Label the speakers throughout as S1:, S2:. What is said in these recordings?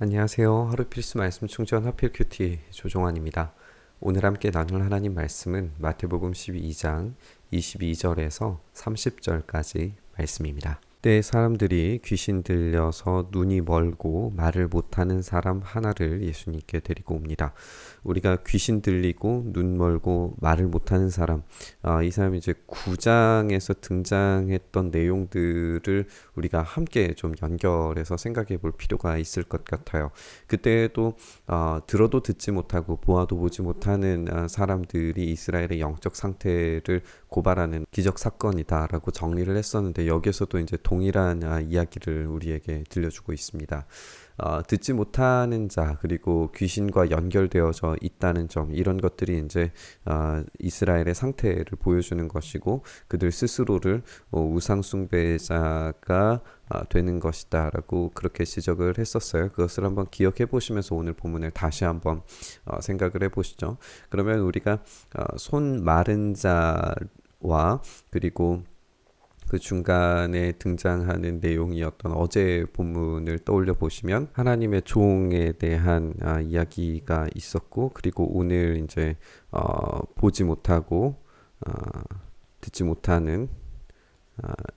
S1: 안녕하세요. 하루 필수 말씀 충전 하필 큐티 조종환입니다. 오늘 함께 나눌 하나님 말씀은 마태복음 12장 22절에서 30절까지 말씀입니다. 그때 사람들이 귀신 들려서 눈이 멀고 말을 못하는 사람 하나를 예수님께 데리고 옵니다. 우리가 귀신 들리고 눈 멀고 말을 못하는 사람, 이 사람이 이제 9장에서 등장했던 내용들을 우리가 함께 좀 연결해서 생각해 볼 필요가 있을 것 같아요. 그때도 들어도 듣지 못하고 보아도 보지 못하는 사람들이 이스라엘의 영적 상태를 고발하는 기적 사건이다라고 정리를 했었는데, 여기서도 이제 동일한 이야기를 우리에게 들려주고 있습니다. 듣지 못하는 자, 그리고 귀신과 연결되어져 있다는 점, 이런 것들이 이제 이스라엘의 상태를 보여주는 것이고, 그들 스스로를 우상 숭배자가 되는 것이다 라고 그렇게 지적을 했었어요. 그것을 한번 기억해 보시면서 오늘 본문을 다시 한번 생각을 해 보시죠. 그러면 우리가 손 마른 자와 그리고 그 중간에 등장하는 내용이었던 어제 본문을 떠올려 보시면 하나님의 종에 대한 이야기가 있었고, 그리고 오늘 이제 보지 못하고 듣지 못하는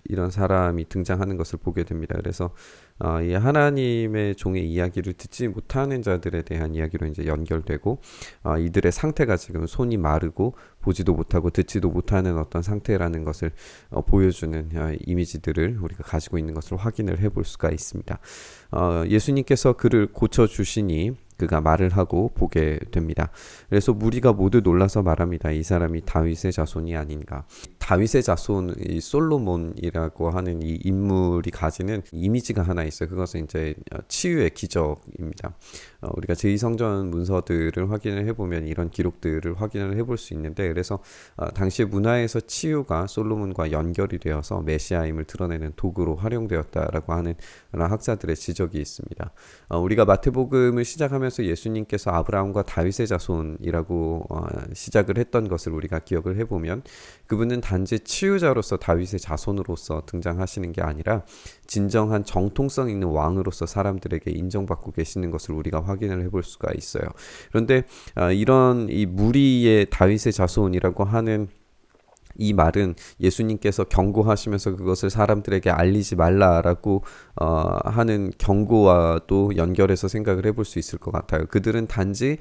S1: 이런 사람이 등장하는 것을 보게 됩니다. 그래서 이 하나님의 종의 이야기를 듣지 못하는 자들에 대한 이야기로 이제 연결되고, 이들의 상태가 지금 손이 마르고 보지도 못하고 듣지도 못하는 어떤 상태라는 것을 보여주는 이미지들을 우리가 가지고 있는 것을 확인을 해볼 수가 있습니다. 예수님께서 그를 고쳐주시니 그가 말을 하고 보게 됩니다. 그래서 무리가 모두 놀라서 말합니다. 이 사람이 다윗의 자손이 아닌가. 다윗의 자손, 이 솔로몬이라고 하는 이 인물이 가지는 이미지가 하나 있어요. 그것은 이제 치유의 기적입니다. 우리가 제2성전 문서들을 확인을 해보면 이런 기록들을 확인을 해볼 수 있는데, 그래서 당시 문화에서 치유가 솔로몬과 연결이 되어서 메시아임을 드러내는 도구로 활용되었다라고 하는 학자들의 지적이 있습니다. 우리가 마태복음을 시작하면서 예수님께서 아브라함과 다윗의 자손이라고 시작을 했던 것을 우리가 기억을 해보면, 그분은 단지 치유자로서 다윗의 자손으로서 등장하시는 게 아니라 진정한 정통성 있는 왕으로서 사람들에게 인정받고 계시는 것을 우리가 확인을 해볼 수가 있어요. 그런데 이런 이 무리의 다윗의 자손이라고 하는 이 말은 예수님께서 경고하시면서 그것을 사람들에게 알리지 말라라고 하는 경고와도 연결해서 생각을 해볼 수 있을 것 같아요. 그들은 단지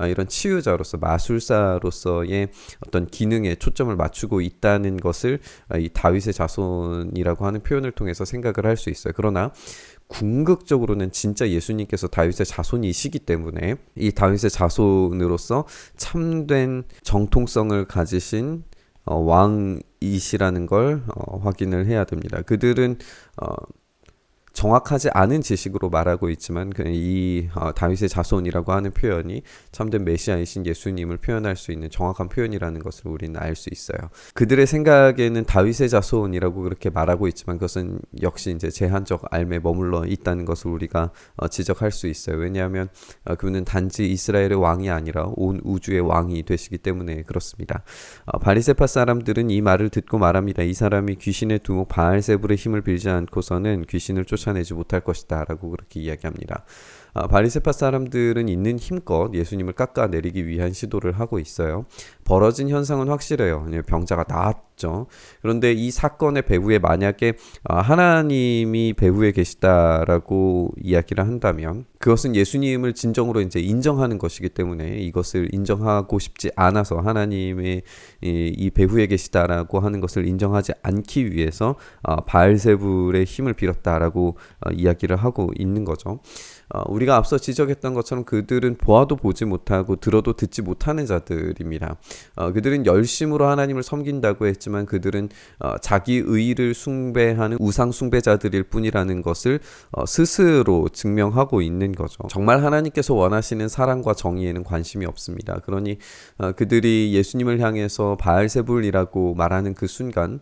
S1: 이런 치유자로서 마술사로서의 어떤 기능에 초점을 맞추고 있다는 것을 이 다윗의 자손이라고 하는 표현을 통해서 생각을 할 수 있어요. 그러나 궁극적으로는 진짜 예수님께서 다윗의 자손이시기 때문에 이 다윗의 자손으로서 참된 정통성을 가지신 왕이시라는 걸 확인을 해야 됩니다. 그들은 정확하지 않은 지식으로 말하고 있지만 이 다윗의 자손이라고 하는 표현이 참된 메시아이신 예수님을 표현할 수 있는 정확한 표현이라는 것을 우리는 알 수 있어요. 그들의 생각에는 다윗의 자손이라고 그렇게 말하고 있지만 그것은 역시 이제 제한적 알매 머물러 있다는 것을 우리가 지적할 수 있어요. 왜냐하면 그분은 단지 이스라엘의 왕이 아니라 온 우주의 왕이 되시기 때문에 그렇습니다. 바리새파 사람들은 이 말을 듣고 말합니다. 이 사람이 귀신의 두목 바알세불의 힘을 빌지 않고서는 귀신을 쫓아내지 못할 것이다 라고 그렇게 이야기합니다. 바리새파 사람들은 있는 힘껏 예수님을 깎아내리기 위한 시도를 하고 있어요. 벌어진 현상은 확실해요. 병자가 나았죠. 그런데 이 사건의 배후에 만약에 하나님이 배후에 계시다라고 이야기를 한다면 그것은 예수님을 진정으로 이제 인정하는 것이기 때문에 이것을 인정하고 싶지 않아서 하나님의 이 배후에 계시다라고 하는 것을 인정하지 않기 위해서 바알세불의 힘을 빌었다라고 이야기를 하고 있는 거죠. 우리가 앞서 지적했던 것처럼 그들은 보아도 보지 못하고 들어도 듣지 못하는 자들입니다. 그들은 열심으로 하나님을 섬긴다고 했지만 그들은 자기 의를 숭배하는 우상 숭배자들일 뿐이라는 것을 스스로 증명하고 있는 거죠. 정말 하나님께서 원하시는 사랑과 정의에는 관심이 없습니다. 그러니 그들이 예수님을 향해서 바알세불이라고 말하는 그 순간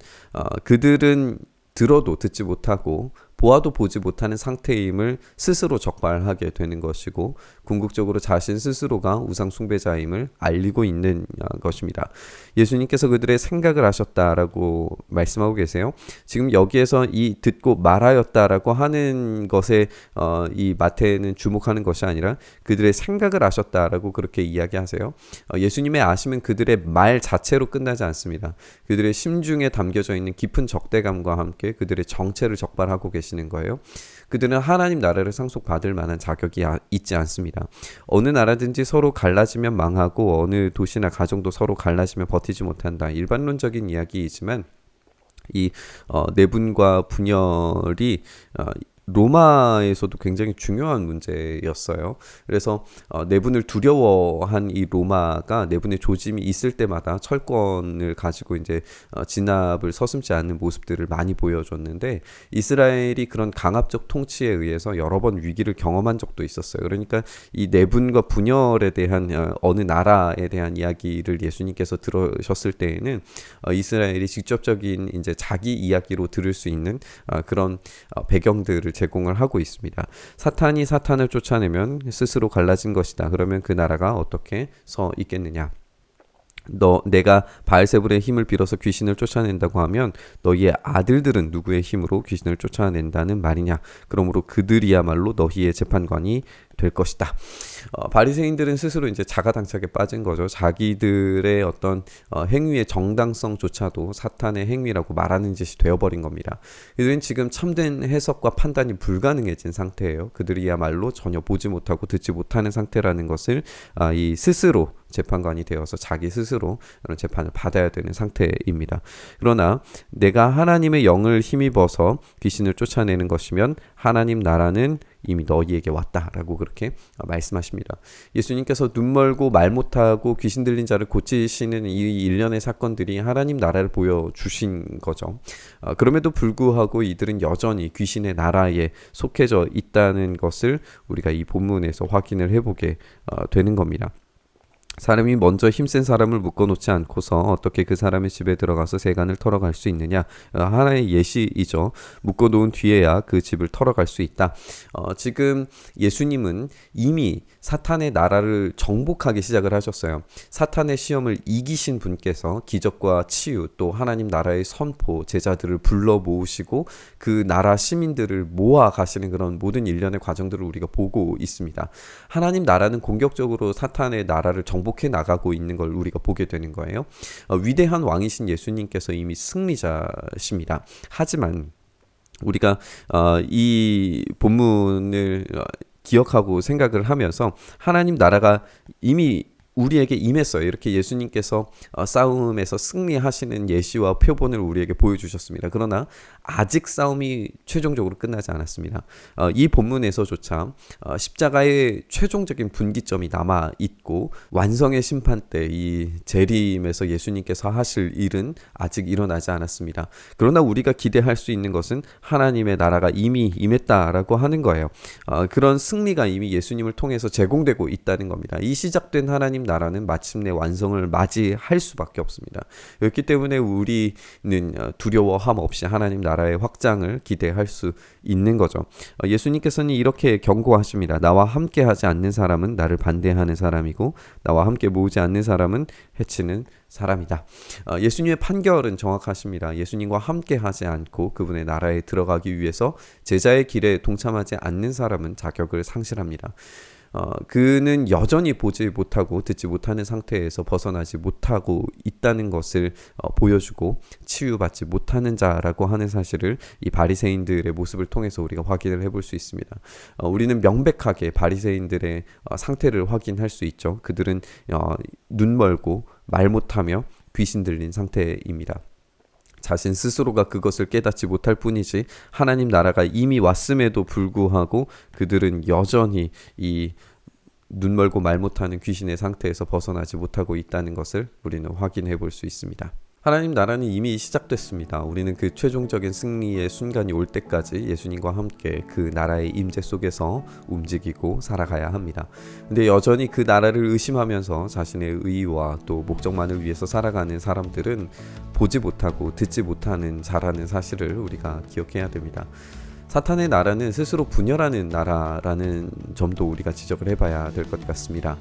S1: 그들은 들어도 듣지 못하고 보아도 보지 못하는 상태임을 스스로 적발하게 되는 것이고, 궁극적으로 자신 스스로가 우상 숭배자임을 알리고 있는 것입니다. 예수님께서 그들의 생각을 하셨다라고 말씀하고 계세요. 지금 여기에서 이 듣고 말하였다라고 하는 것에 이 마태는 주목하는 것이 아니라 그들의 생각을 하셨다라고 그렇게 이야기하세요. 예수님의 아심은 그들의 말 자체로 끝나지 않습니다. 그들의 심중에 담겨져 있는 깊은 적대감과 함께 그들의 정체를 적발하고 계시는 거예요. 그들은 하나님 나라를 상속받을 만한 자격이 있지 않습니다. 어느 나라든지 서로 갈라지면 망하고 어느 도시나 가정도 서로 갈라지면 버티지 못한다. 일반론적인 이야기이지만 이 내분과 분열이 로마에서도 굉장히 중요한 문제였어요. 그래서 내분을 두려워한 이 로마가 내분의 조짐이 있을 때마다 철권을 가지고 이제 진압을 서슴지 않는 모습들을 많이 보여줬는데, 이스라엘이 그런 강압적 통치에 의해서 여러 번 위기를 경험한 적도 있었어요. 그러니까 이 내분과 분열에 대한 어느 나라에 대한 이야기를 예수님께서 들으셨을 때에는 이스라엘이 직접적인 이제 자기 이야기로 들을 수 있는 그런 배경들을 제공을 하고 있습니다. 사탄이 사탄을 쫓아내면 스스로 갈라진 것이다. 그러면 그 나라가 어떻게 서 있겠느냐? 내가 바알세불의 힘을 빌어서 귀신을 쫓아낸다고 하면 너희의 아들들은 누구의 힘으로 귀신을 쫓아낸다는 말이냐? 그러므로 그들이야말로 너희의 재판관이 될 것이다. 바리새인들은 스스로 이제 자가당착에 빠진 거죠. 자기들의 어떤 행위의 정당성조차도 사탄의 행위라고 말하는 짓이 되어버린 겁니다. 그들은 지금 참된 해석과 판단이 불가능해진 상태예요. 그들이야말로 전혀 보지 못하고 듣지 못하는 상태라는 것을 이 스스로 재판관이 되어서 자기 스스로 그런 재판을 받아야 되는 상태입니다. 그러나 내가 하나님의 영을 힘입어서 귀신을 쫓아내는 것이면 하나님 나라는 이미 너희에게 왔다라고 그렇게 말씀하십니다. 예수님께서 눈 멀고 말 못하고 귀신 들린 자를 고치시는 이 일련의 사건들이 하나님 나라를 보여주신 거죠. 그럼에도 불구하고 이들은 여전히 귀신의 나라에 속해져 있다는 것을 우리가 이 본문에서 확인을 해보게 되는 겁니다. 사람이 먼저 힘센 사람을 묶어놓지 않고서 어떻게 그 사람의 집에 들어가서 세간을 털어갈 수 있느냐? 하나의 예시이죠. 묶어놓은 뒤에야 그 집을 털어갈 수 있다. 지금 예수님은 이미 사탄의 나라를 정복하기 시작을 하셨어요. 사탄의 시험을 이기신 분께서 기적과 치유 또 하나님 나라의 선포, 제자들을 불러 모으시고 그 나라 시민들을 모아 가시는 그런 모든 일련의 과정들을 우리가 보고 있습니다. 하나님 나라는 공격적으로 사탄의 나라를 정복해 나가고 있는 걸 우리가 보게 되는 거예요. 위대한 왕이신 예수님께서 이미 승리자십니다. 하지만 우리가 이 본문을 기억하고 생각을 하면서 하나님 나라가 이미 우리에게 임했어요. 이렇게 예수님께서 싸움에서 승리하시는 예시와 표본을 우리에게 보여주셨습니다. 그러나 아직 싸움이 최종적으로 끝나지 않았습니다. 이 본문에서조차 십자가의 최종적인 분기점이 남아있고 완성의 심판 때 이 재림에서 예수님께서 하실 일은 아직 일어나지 않았습니다. 그러나 우리가 기대할 수 있는 것은 하나님의 나라가 이미 임했다라고 하는 거예요. 그런 승리가 이미 예수님을 통해서 제공되고 있다는 겁니다. 이 시작된 하나님 나라는 마침내 완성을 맞이할 수밖에 없습니다. 그렇기 때문에 우리는 두려워함 없이 하나님 나라의 확장을 기대할 수 있는 거죠. 예수님께서는 이렇게 경고하십니다. 나와 함께 하지 않는 사람은 나를 반대하는 사람이고 나와 함께 모으지 않는 사람은 해치는 사람이다. 예수님의 판결은 정확하십니다. 예수님과 함께 하지 않고 그분의 나라에 들어가기 위해서 제자의 길에 동참하지 않는 사람은 자격을 상실합니다. 그는 여전히 보지 못하고 듣지 못하는 상태에서 벗어나지 못하고 있다는 것을 보여주고 치유받지 못하는 자라고 하는 사실을 이 바리새인들의 모습을 통해서 우리가 확인을 해볼 수 있습니다. 우리는 명백하게 바리새인들의 상태를 확인할 수 있죠. 그들은 눈 멀고 말 못하며 귀신 들린 상태입니다. 자신 스스로가 그것을 깨닫지 못할 뿐이지 하나님 나라가 이미 왔음에도 불구하고 그들은 여전히 이 눈 멀고 말 못하는 귀신의 상태에서 벗어나지 못하고 있다는 것을 우리는 확인해 볼 수 있습니다. 하나님 나라는 이미 시작됐습니다. 우리는 그 최종적인 승리의 순간이 올 때까지 예수님과 함께 그 나라의 임재 속에서 움직이고 살아가야 합니다. 근데 여전히 그 나라를 의심하면서 자신의 의의와 또 목적만을 위해서 살아가는 사람들은 보지 못하고 듣지 못하는 자라는 사실을 우리가 기억해야 됩니다. 사탄의 나라는 스스로 분열하는 나라라는 점도 우리가 지적을 해봐야 될 것 같습니다.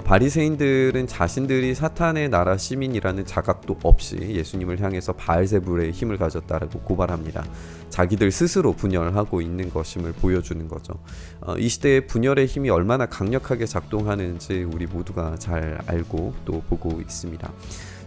S1: 바리새인들은 자신들이 사탄의 나라 시민이라는 자각도 없이 예수님을 향해서 바알세불의 힘을 가졌다라고 고발합니다. 자기들 스스로 분열하고 있는 것임을 보여주는 거죠. 이 시대의 분열의 힘이 얼마나 강력하게 작동하는지 우리 모두가 잘 알고 또 보고 있습니다.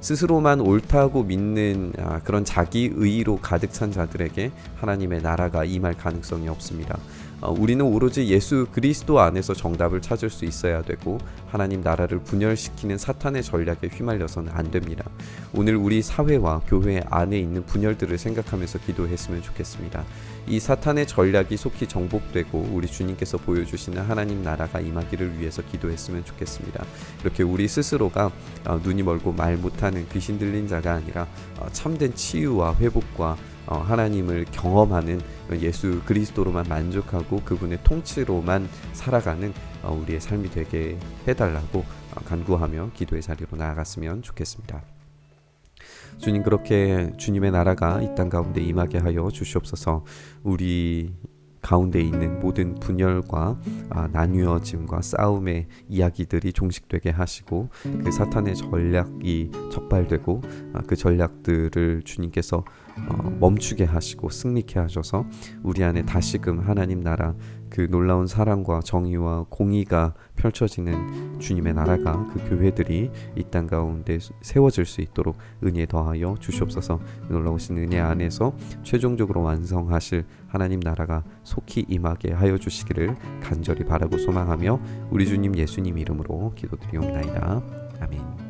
S1: 스스로만 옳다고 믿는 그런 자기의로 가득 찬 자들에게 하나님의 나라가 임할 가능성이 없습니다. 우리는 오로지 예수 그리스도 안에서 정답을 찾을 수 있어야 되고 하나님 나라를 분열시키는 사탄의 전략에 휘말려서는 안 됩니다. 오늘 우리 사회와 교회 안에 있는 분열들을 생각하면서 기도했으면 좋겠습니다. 이 사탄의 전략이 속히 정복되고 우리 주님께서 보여주시는 하나님 나라가 임하기를 위해서 기도했으면 좋겠습니다. 이렇게 우리 스스로가 눈이 멀고 말 못하는 귀신 들린 자가 아니라 참된 치유와 회복과 하나님을 경험하는 예수 그리스도로만 만족하고 그분의 통치로만 살아가는 우리의 삶이 되게 해달라고 간구하며 기도의 자리로 나아갔으면 좋겠습니다. 주님, 그렇게 주님의 나라가 이 땅 가운데 임하게 하여 주시옵소서. 우리 가운데 있는 모든 분열과 나뉘어짐과 싸움의 이야기들이 종식되게 하시고 그 사탄의 전략이 적발되고 그 전략들을 주님께서 멈추게 하시고 승리케 하셔서 우리 안에 다시금 하나님 나라 그 놀라운 사랑과 정의와 공의가 펼쳐지는 주님의 나라가 그 교회들이 이 땅 가운데 세워질 수 있도록 은혜 더하여 주시옵소서. 놀라우신 은혜 안에서 최종적으로 완성하실 하나님 나라가 속히 임하게 하여 주시기를 간절히 바라고 소망하며 우리 주님 예수님 이름으로 기도드리옵나이다. 아멘.